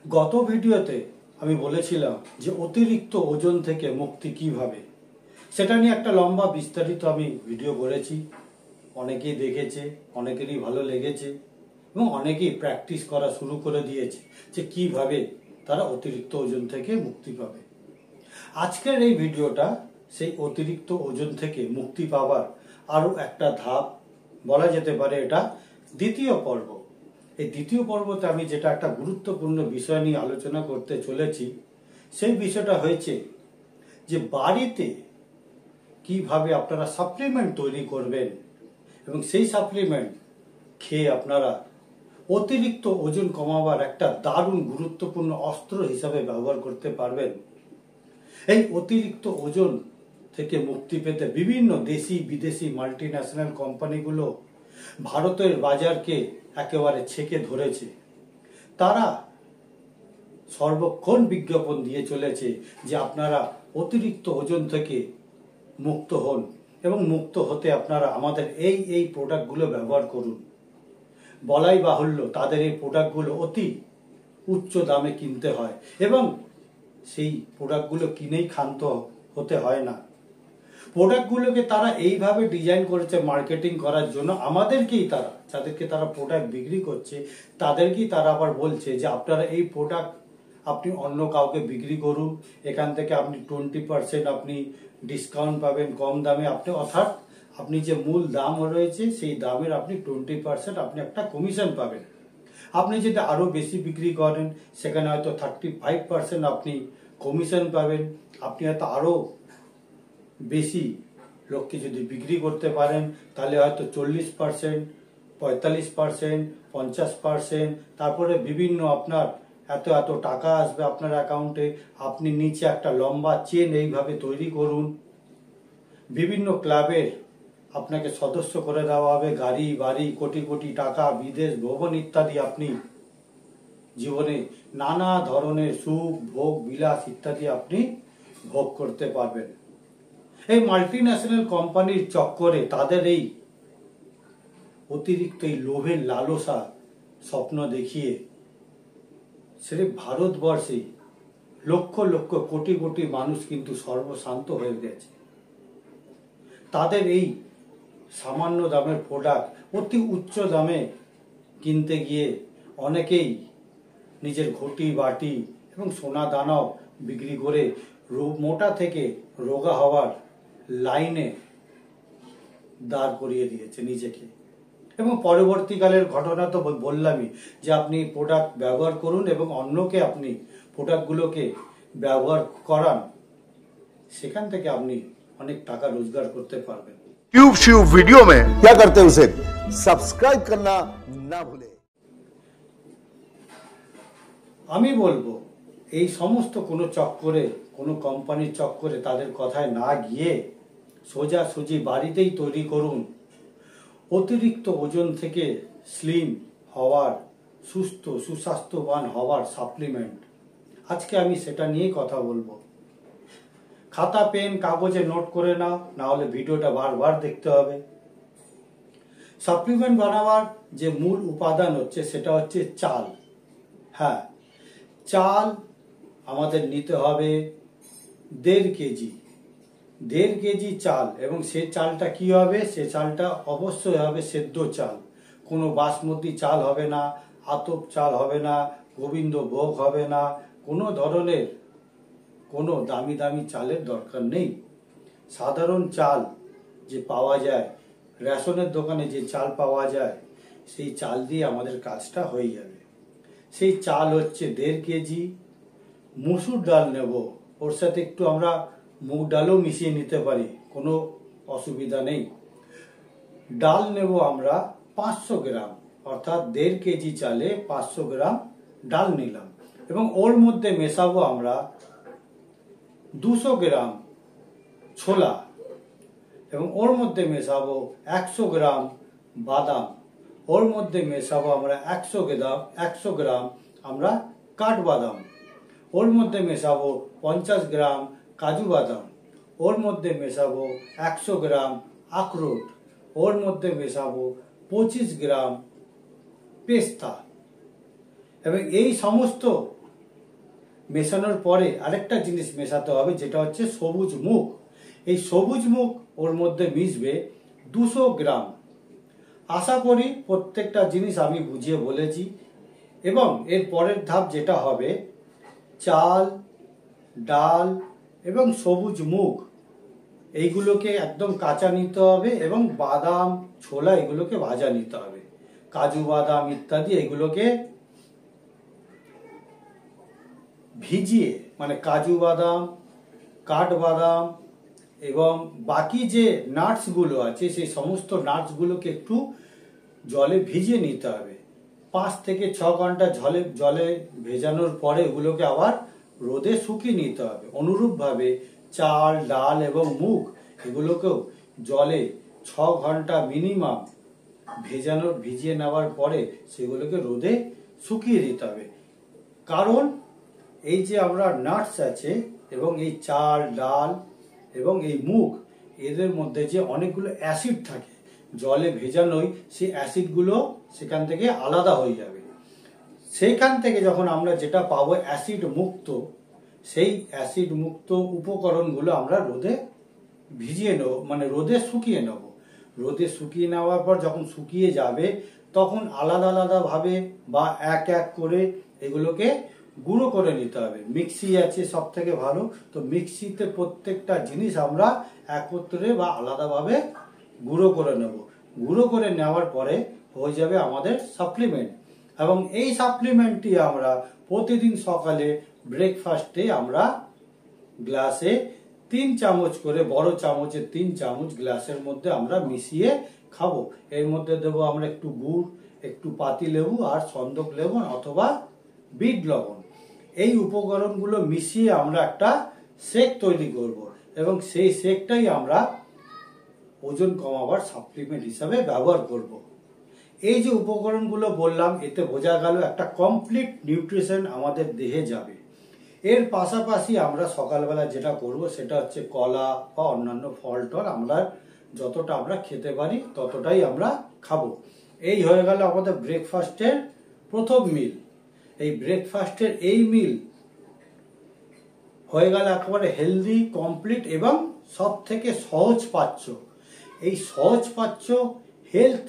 গত ভিডিওতে আমি বলেছিলাম যে অতিরিক্ত ওজন থেকে মুক্তি কিভাবে, সেটা নিয়ে একটা লম্বা বিস্তারিত আমি ভিডিও করেছি। অনেকেই দেখেছে, অনেকেরই ভালো লেগেছে এবং অনেকেই প্র্যাকটিস করা শুরু করে দিয়েছে যে কিভাবে তারা অতিরিক্ত ওজন থেকে মুক্তি পাবে। আজকের এই ভিডিওটা সেই অতিরিক্ত ওজন থেকে মুক্তি পাবার আরও একটা ধাপ, বলা যেতে পারে এটা দ্বিতীয় পর্ব। এই দ্বিতীয় পর্বতে আমি যেটা একটা গুরুত্বপূর্ণ বিষয় নিয়ে আলোচনা করতে চলেছি, সেই বিষয়টা হয়েছে যে বাড়িতে কিভাবে আপনারা সাপ্লিমেন্ট তৈরি করবেন এবং সেই সাপ্লিমেন্ট খেয়ে আপনারা অতিরিক্ত ওজন কমাবার একটা দারুণ গুরুত্বপূর্ণ অস্ত্র হিসাবে ব্যবহার করতে পারবেন। এই অতিরিক্ত ওজন থেকে মুক্তি পেতে বিভিন্ন দেশি বিদেশি মাল্টিন্যাশনাল কোম্পানিগুলো ভারতের বাজারকে একেবারে ছেকে ধরেছে। তারা সর্বক্ষণ বিজ্ঞাপন দিয়ে চলেছে যে আপনারা অতিরিক্ত ওজন থেকে মুক্ত হন এবং মুক্ত হতে আপনারা আমাদের এই প্রোডাক্টগুলো ব্যবহার করুন। বলাই বাহুল্য তাদের এই প্রোডাক্টগুলো অতি উচ্চ দামে কিনতে হয় এবং সেই প্রোডাক্টগুলো কিনেই ক্ষান্ত হতে হয় না। প্রোডাক্টগুলোকে তারা এইভাবে ডিজাইন করেছে মার্কেটিং করার জন্য, আমাদেরকেই তারা, যাদেরকে তারা প্রোডাক্ট বিক্রি করছে তাদেরকেই তারা আবার বলছে যে আপনারা এই প্রোডাক্ট আপনি অন্য কাউকে বিক্রি করুন, এখান থেকে আপনি 20% আপনি ডিসকাউন্ট পাবেন কম দামে। আপনি অর্থাৎ আপনি যে মূল দাম রয়েছে সেই দামের আপনি 20% আপনি একটা কমিশন পাবেন। আপনি যদি আরো বেশি বিক্রি করেন সেখানে হয়তো 35% আপনি কমিশন পাবেন। আপনি হয়তো আরো বেশি লোককে যদি বিক্রি করতে পারেন তাহলে হয়তো 40%, 45%, 50%, তারপরে বিভিন্ন আপনার এত এত টাকা আসবে আপনার অ্যাকাউন্টে। আপনি নিচে একটা লম্বা চেন এইভাবে তৈরি করুন। বিভিন্ন ক্লাবের আপনাকে সদস্য করে দেওয়া হবে, গাড়ি বাড়ি কোটি কোটি টাকা, বিদেশ ভ্রমণ ইত্যাদি, আপনি জীবনে নানা ধরনের সুখ ভোগ বিলাস ইত্যাদি আপনি ভোগ করতে পারবেন। এই মাল্টিন্যাশনাল কোম্পানির চক্করে তাদের এই অতিরিক্ত এই লোভের লালসা স্বপ্ন দেখিয়ে সেটা ভারতবর্ষে লক্ষ লক্ষ কোটি কোটি মানুষ কিন্তু সর্বশান্ত হয়ে গেছে। তাদের এই সামান্য দামের প্রোডাক্ট অতি উচ্চ দামে কিনতে গিয়ে অনেকেই নিজের ঘটি বাটি এবং সোনা দানাও বিক্রি করে মোটা থেকে রোগা হওয়ার লাইনে দাঁড় করিয়ে দিয়েছে নিজেকে। এবং পরবর্তীকালের ঘটনা তো বললামই যে আপনি প্রোডাক্ট ব্যবহার করুন এবং অন্যকে আপনি প্রোডাক্টগুলোকে ব্যবহার করান, সেখান থেকে আপনি অনেক টাকা রোজগার করতে পারবেন। ट्यूब श्यूब वीडियो में क्या करते हैं उसे सब्सक्राइब करना ना भूले। আমি বলবো এই সমস্ত কোনো চক্করে, কোনো কোম্পানির চক্করে তাদের কথায় না গিয়ে সোজাসুজি বাড়িতেই তৈরি করুন অতিরিক্ত ওজন থেকে স্লিম হওয়ার, সুস্থ সুস্বাস্থ্যবান হওয়ার সাপ্লিমেন্ট। আজকে আমি সেটা নিয়ে কথা বলবো। খাতা পেন কাগজে নোট করে নাও, না হলে ভিডিওটা বারবার দেখতে হবে। সাপ্লিমেন্ট বানাবার যে মূল উপাদান হচ্ছে সেটা হচ্ছে চাল। হ্যাঁ, চাল আমাদের নিতে হবে 1.5 কেজি। 1.5 কেজি চাল, এবং সে চালটা কি হবে? সে চালটা অবশ্যই হবে সেদ্ধ চাল। কোনো বাসমতি চাল হবে না, আতপ চাল হবে না, গোবিন্দভোগ হবে না, কোনো ধরনের কোনো দামি দামি চালের দরকার নেই। সাধারণ চাল যে পাওয়া যায়, রেশনের দোকানে যে চাল পাওয়া যায়, সেই চাল দিয়ে আমাদের কাজটা হয়ে যাবে। সেই চাল হচ্ছে 1.5 কেজি। মুসুর ডাল নেব, ওর সাথে একটু আমরা মুগ ডালও মিশিয়ে নিতে পারি, কোনো অসুবিধা নেই। ডাল নেব আমরা 500 গ্রাম, অর্থাৎ 1.5 কেজি চালে 500 গ্রাম ডাল নিলাম। এবং ওর মধ্যে মেশাবো আমরা 200 গ্রাম ছোলা, এবং ওর মধ্যে মেশাবো 100 গ্রাম বাদাম, ওর মধ্যে মেশাবো আমরা 100 গ্রাম আমরা কাঠবাদাম, ওর মধ্যে মেশাবো 50 গ্রাম কাজু বাদাম, ওর মধ্যে মেশাবো 100 গ্রাম আখরোট, ওর মধ্যে মেশাবো 25 গ্রাম পেস্তা। এবং এই সমস্ত মেশানোর পরে আরেকটা জিনিস মেশাতে হবে, যেটা হচ্ছে সবুজ মুগ। এই সবুজ মুগ ওর মধ্যে মিশবে 200 গ্রাম। আশা করি প্রত্যেকটা জিনিস আমি বুঝিয়ে বলেছি। এবং এর পরের ধাপ যেটা হবে, চাল, ডাল এবং সবুজ মুগ এইগুলোকে একদম কাঁচা নিতে হবে এবং বাদাম, ছোলা এগুলোকে ভাজা নিতে হবে। কাজু বাদাম ইত্যাদি এগুলোকে ভিজিয়ে, মানে কাজু বাদাম, কাঠবাদাম এবং বাকি যে নাটসগুলো আছে সেই সমস্ত নাটসগুলোকে একটু জলে ভিজিয়ে নিতে হবে। 5 থেকে 6 ঘন্টা জলে ভেজানোর পরে ওগুলোকে আবার রোদে শুকিয়ে নিতে হবে। অনুরূপভাবে চাল, ডাল এবং মুগ এগুলোকেও জলে 6 ঘন্টা মিনিমাম ভিজিয়ে নেওয়ার পরে সেগুলোকে রোদে শুকিয়ে দিতে হবে। কারণ এই যে আমরা নাটস আছে এবং এই চাল, ডাল এবং এই মুগ, এদের মধ্যে যে অনেকগুলো অ্যাসিড থাকে, জলে ভেজানোই সেই অ্যাসিডগুলো সেখান থেকে আলাদা হয়ে যাবে। সেইখান থেকে যখন আমরা যেটা পাবো অ্যাসিড মুক্ত, সেই অ্যাসিড মুক্ত উপকরণগুলো আমরা রোদে ভিজিয়ে নেব, মানে রোদে শুকিয়ে নেব। রোদে শুকিয়ে নেওয়ার পর যখন শুকিয়ে যাবে তখন আলাদা আলাদা ভাবে বা এক এক করে এগুলোকে গুঁড়ো করে নিতে হবে। মিক্সি আছে সব থেকে ভালো, তো মিক্সিতে প্রত্যেকটা জিনিস আমরা একত্রে বা আলাদাভাবে গুঁড়ো করে নেব। গুঁড়ো করে নেওয়ার পরে হয়ে যাবে আমাদের সাপ্লিমেন্ট। এবং এই সাপ্লিমেন্টটি আমরা প্রতিদিন সকালে ব্রেকফাস্টে আমরা গ্লাসে 3 চামচ করে, বড় চামচে 3 চামচ গ্লাসের মধ্যে আমরা মিশিয়ে খাবো। এর মধ্যে দেবো আমরা একটু গুড়, একটু পাতি লেবু আর সন্দক লেবু অথবা বিট লবণ। এই উপকরণগুলো মিশিয়ে আমরা একটা শেক তৈরি করব এবং সেই শেকটাই আমরা ওজন কমাবার সাপ্লিমেন্ট হিসাবে ব্যবহার করব। এই যে উপকরণগুলো বললাম, এতে বোঝা গেল একটা কমপ্লিট নিউট্রিশন আমাদের দেহে যাবে। এর পাশাপাশি আমরা সকালবেলা যেটা করব সেটা হচ্ছে কলা বা অন্যান্য ফল টল আমরা যতটা আমরা খেতে পারি ততটাই আমরা খাবো। এই হয়ে গেল আমাদের ব্রেকফাস্টের প্রথম মিল। এই ব্রেকফাস্টের এই মিল হয়ে গেল একেবারে হেলদি, কমপ্লিট এবং সব থেকে সহজ পাচ্য। এই সহজ পাচ্য হেলথ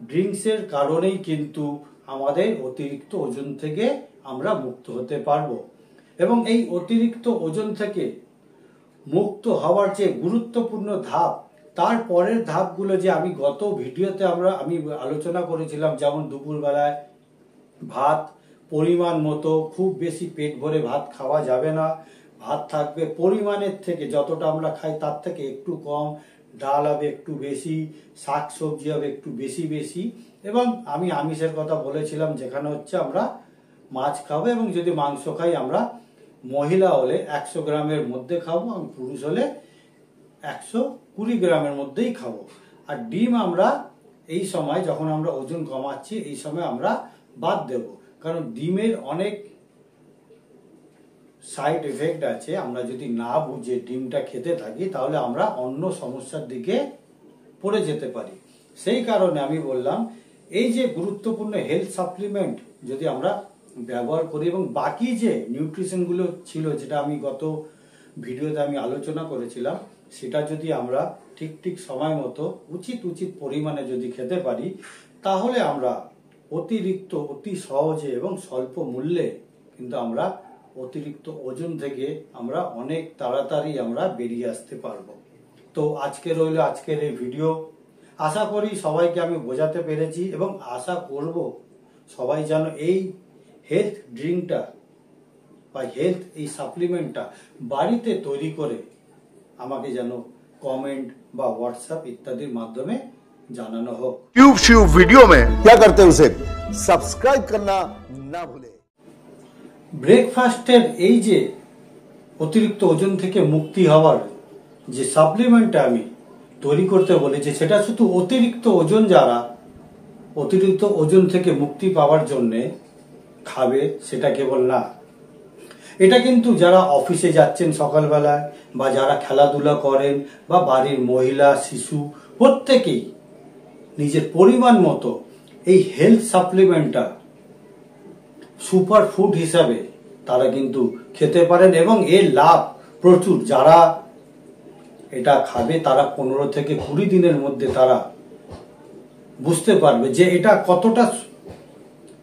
ড্রিঙ্কসের কারণেই কিন্তু আমাদের অতিরিক্ত ওজন থেকে আমরা মুক্ত হতে পারবো। এবং এই অতিরিক্ত ওজন থেকে মুক্ত হওয়ার যে গুরুত্বপূর্ণ ধাপ, তার পরের ধাপগুলো যে আমি গত ভিডিওতে আমি আলোচনা করেছিলাম, যেমন দুপুরবেলায় ভাত পরিমাণ মতো, খুব বেশি পেট ভরে ভাত খাওয়া যাবে না। ভাত থাকবে পরিমাণের থেকে, যতটা আমরা খাই তার থেকে একটু কম, ডাল হবে একটু বেশি, শাক সবজি হবে একটু বেশি বেশি। এবং আমি আমিষের কথা বলেছিলাম, যেখানে হচ্ছে আমরা মাছ খাবো এবং যদি মাংস খাই আমরা মহিলা হলে 100 গ্রামের মধ্যে খাবো, আমি পুরুষ হলে 120 গ্রামের মধ্যেই খাবো। আর ডিম আমরা এই সময় যখন আমরা ওজন কমাচ্ছি এই সময় আমরা বাদ দেব, কারণ ডিমের অনেক সাইড এফেক্ট আছে। আমরা যদি না বুঝে ডিমটা খেতে থাকি তাহলে আমরা অন্য সমস্যার দিকে পড়ে যেতে পারি। সেই কারণে আমি বললাম এই যে গুরুত্বপূর্ণ হেলথ সাপ্লিমেন্ট যদি আমরা ব্যবহার করি এবং বাকি যে নিউট্রিশনগুলো ছিল যেটা আমি গত ভিডিওতে আমি আলোচনা করেছিলাম, সেটা যদি আমরা ঠিক সময় মতো উচিত পরিমাণে যদি খেতে পারি, তাহলে আমরা অতি সহজে এবং স্বল্প মূল্যে কিন্তু আমরা অতিরিক্ত ওজন থেকে আমরা অনেক তাড়াতাড়ি আমরা বেরিয়ে আসতে পারবো। তো আজকে রইল আজকের এই ভিডিও। আশা করি সবাইকে আমি বোঝাতে পেরেছি এবং আশা করব সবাই যেন এই হেলথ ড্রিঙ্কটা বা হেলথ এই সাপ্লিমেন্টটা বাড়িতে তৈরি করে আমাকে যেন কমেন্ট বা হোয়াটসঅ্যাপ ইত্যাদির মাধ্যমে জানানো হোক। ट्यूब श्यूब वीडियो में क्या करते हैं उसे सब्सक्राइब करना ना भूलें। ব্রেকফাস্টের এই যে অতিরিক্ত ওজন থেকে মুক্তি হওয়ার যে সাপ্লিমেন্টটা আমি তৈরি করতে বলেছি, সেটা শুধু অতিরিক্ত ওজন যারা অতিরিক্ত ওজন থেকে মুক্তি পাওয়ার জন্য খাবে সেটা কেবল না, এটা কিন্তু যারা অফিসে যাচ্ছেন সকালবেলায় বা যারা খেলাধুলা করেন বা বাড়ির মহিলা শিশু প্রত্যেকেই নিজের পরিমাণ মতো এই হেলথ সাপ্লিমেন্টটা সুপার ফুড হিসাবে তারা কিন্তু খেতে পারেন এবং এর লাভ প্রচুর। যারা এটা খাবে তারা 15 থেকে 20 দিনের মধ্যে তারা বুঝতে পারবে যে এটা কতটা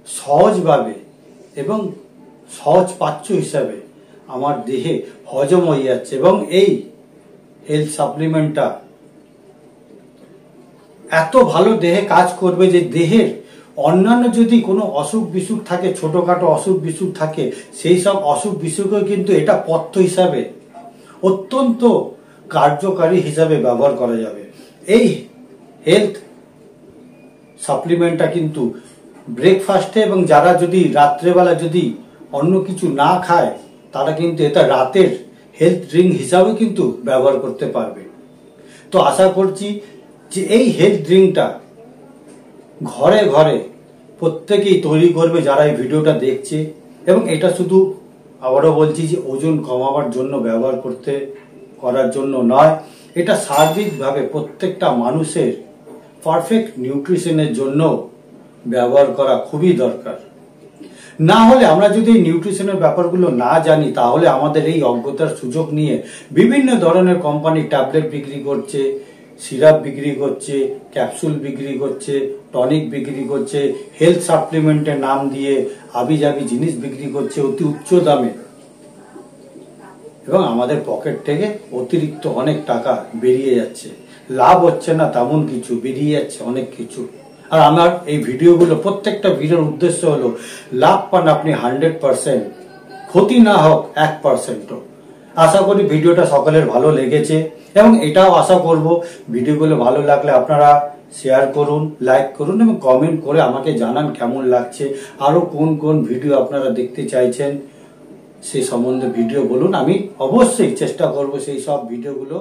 সহজভাবে এবং সহজ পাচ্য হিসাবে আমার দেহে হজম হয়ে যাচ্ছে। এবং এই হেলথ সাপ্লিমেন্টটা এত ভালো দেহে কাজ করবে যে দেহের অন্যান্য যদি কোনো অসুখ বিসুখ থাকে, ছোটখাটো অসুখ বিসুখ থাকে, সেই সব অসুখ বিসুখও কিন্তু এটা পথ্য হিসাবে অত্যন্ত কার্যকারী হিসাবে ব্যবহার করা যাবে। এই হেলথ সাপ্লিমেন্টটা কিন্তু ব্রেকফাস্টে এবং যারা যদি রাত্রেবেলা যদি অন্য কিছু না খায় তারা কিন্তু এটা রাতের হেলথ ড্রিঙ্ক হিসাবে কিন্তু ব্যবহার করতে পারবে। তো আশা করছি যে এই হেলথ ড্রিঙ্কটা ঘরে ঘরে প্রত্যেকেই তৈরি করবে যারা এই ভিডিওটা দেখছে। এবং এটা শুধু আবারও বলছি যে ওজন কমাবার জন্য ব্যবহার করার জন্য নয়, এটা সার্বিকভাবে প্রত্যেকটা মানুষের পারফেক্ট নিউট্রিশনের জন্য ব্যবহার করা খুবই দরকার। না হলে আমরা যদি এই নিউট্রিশনের ব্যাপারগুলো না জানি তাহলে আমাদের এই অজ্ঞতার সুযোগ নিয়ে বিভিন্ন ধরনের কোম্পানি ট্যাবলেট বিক্রি করছে, সিরাপ বিক্রি করছে, ক্যাপসুল বিক্রি করছে, টনিক বিক্রি করছে, হেলথ সাপ্লিমেন্টের নাম দিয়ে আবিজাবি জিনিস বিক্রি করছে অতি উচ্চ দামে, এবং আমাদের পকেট থেকে অতিরিক্ত অনেক টাকা বেরিয়ে যাচ্ছে। লাভ হচ্ছে না তেমন কিছু, বেরিয়ে যাচ্ছে অনেক কিছু। আর আমার এই ভিডিওগুলো প্রত্যেকটা ভিডিওর উদ্দেশ্য হলো লাভ পান আপনি 100%, ক্ষতি না হোক 1%। আশা করি ভিডিওটা সকলের ভালো লেগেছে এবং এটাও আশা করব ভিডিওগুলো ভালো লাগলে আপনারা শেয়ার করুন, লাইক করুন এবং কমেন্ট করে আমাকে জানান কেমন লাগছে, আরো কোন কোন ভিডিও আপনারা দেখতে চাইছেন সেই সম্বন্ধে ভিডিও বলুন। আমি অবশ্যই চেষ্টা করব সেই সব ভিডিওগুলো